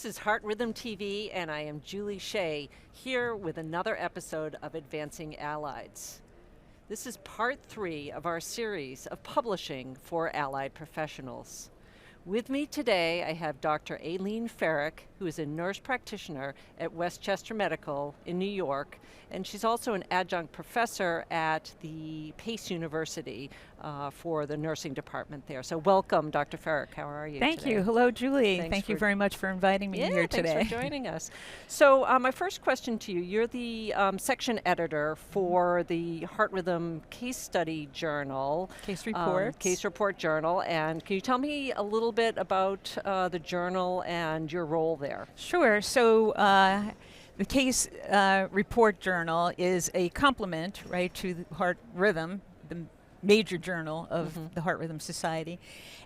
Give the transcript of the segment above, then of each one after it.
This is Heart Rhythm TV, and I am Julie Shea, here with another episode of Advancing Allieds. This is part 3 of our series of publishing for allied professionals. With me today, I have Dr. Aileen Ferrick, who is a nurse practitioner at Westchester Medical in New York, and she's also an adjunct professor at the Pace University for the nursing department there. So welcome, Dr. Ferrick. How are you Thank today? you. Hello, Julie. Thanks Thank you very much for inviting me here today. Thanks for joining us. So my first question to you, you're the section editor for the Heart Rhythm Case Study Journal. Case Reports. Case Report Journal. And can you tell me a little bit about the journal and your role there? Sure. So the Case Report Journal is a complement, right, to the Heart Rhythm, the major journal of the Heart Rhythm Society.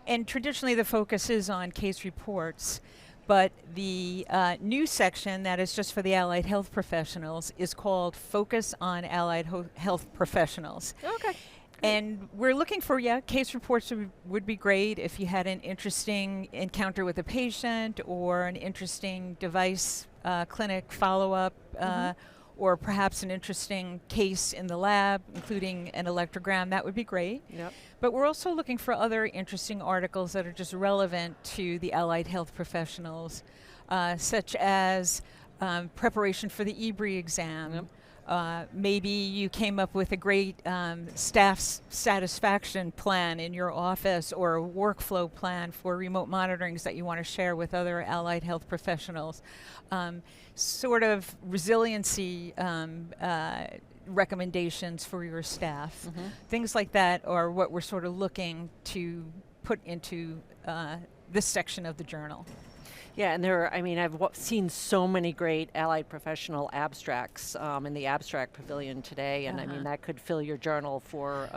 And traditionally the focus is on case reports, but the new section that is just for the allied health professionals is called Focus on Allied Health Professionals. Okay. And we're looking for, case reports would be great if you had an interesting encounter with a patient or an interesting device clinic follow-up or perhaps an interesting case in the lab, including an electrogram. That would be great. Yep. But we're also looking for other interesting articles that are just relevant to the allied health professionals, such as preparation for the EGMs exam. Yep. Maybe you came up with a great staff satisfaction plan in your office or a workflow plan for remote monitorings that you want to share with other allied health professionals. Sort of resiliency recommendations for your staff. Things like that are what we're sort of looking to put into this section of the journal. Yeah, and I've seen so many great allied professional abstracts in the abstract pavilion today, and I mean, that could fill your journal for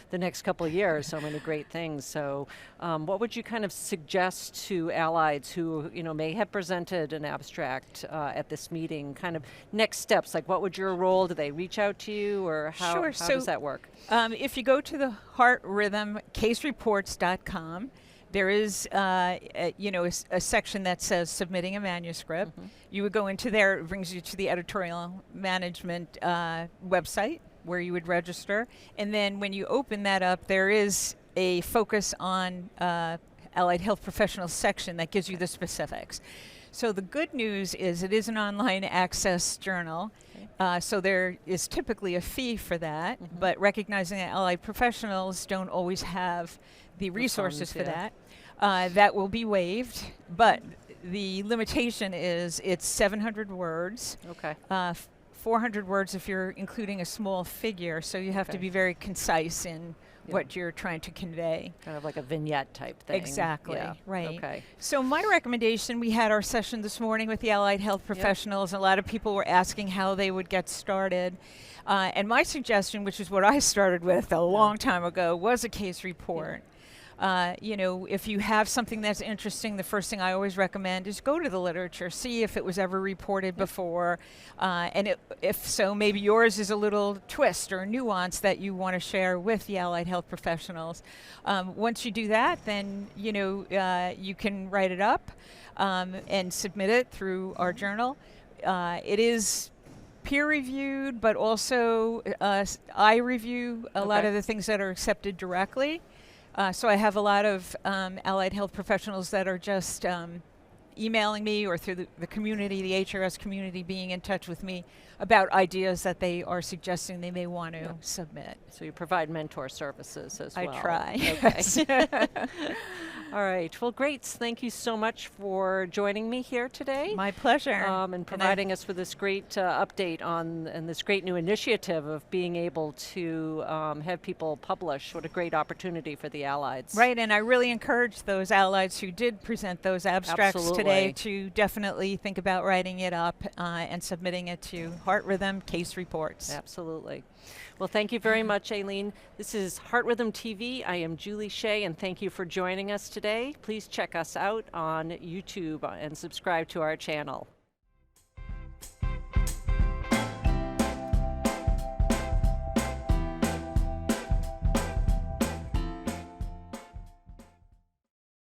the next couple of years, so many great things. So what would you kind of suggest to allieds who, may have presented an abstract at this meeting, kind of next steps, like what would your role, do they reach out to you, or how does that work? If you go to the Heart Rhythm casereports.com, there is, a section that says submitting a manuscript. You would go into there, it brings you to the editorial management website where you would register. And then when you open that up, there is a focus on allied health professionals section that gives you the specifics. So the good news is it is an online access journal. So there is typically a fee for that, but recognizing that allied professionals don't always have the resources for that, that will be waived, but the limitation is it's 700 words. Okay. 400 words if you're including a small figure, so you have to be very concise in what you're trying to convey. Kind of like a vignette type thing. Exactly, right. Okay. So my recommendation, we had our session this morning with the allied health professionals, and a lot of people were asking how they would get started. And my suggestion, which is what I started with a long time ago, was a case report. If you have something that's interesting, the first thing I always recommend is go to the literature, see if it was ever reported before, and if so, maybe yours is a little twist or nuance that you want to share with the allied health professionals. Once you do that, then you can write it up and submit it through our journal. It is peer-reviewed, but also I review a lot of the things that are accepted directly. So I have a lot of allied health professionals that are just emailing me or through the community, the FHRS community, being in touch with me about ideas that they are suggesting they may want to submit. So you provide mentor services as well. I try. Okay. All right. Well, great. Thank you so much for joining me here today. My pleasure. And providing us with this great update on and this great new initiative of being able to have people publish. What a great opportunity for the allieds. Right, and I really encourage those allieds who did present those abstracts today to definitely think about writing it up and submitting it to Heart Rhythm Case Reports. Absolutely. Well, thank you very much, Aileen. This is Heart Rhythm TV. I am Julie Shea, and thank you for joining us today. Please check us out on YouTube and subscribe to our channel.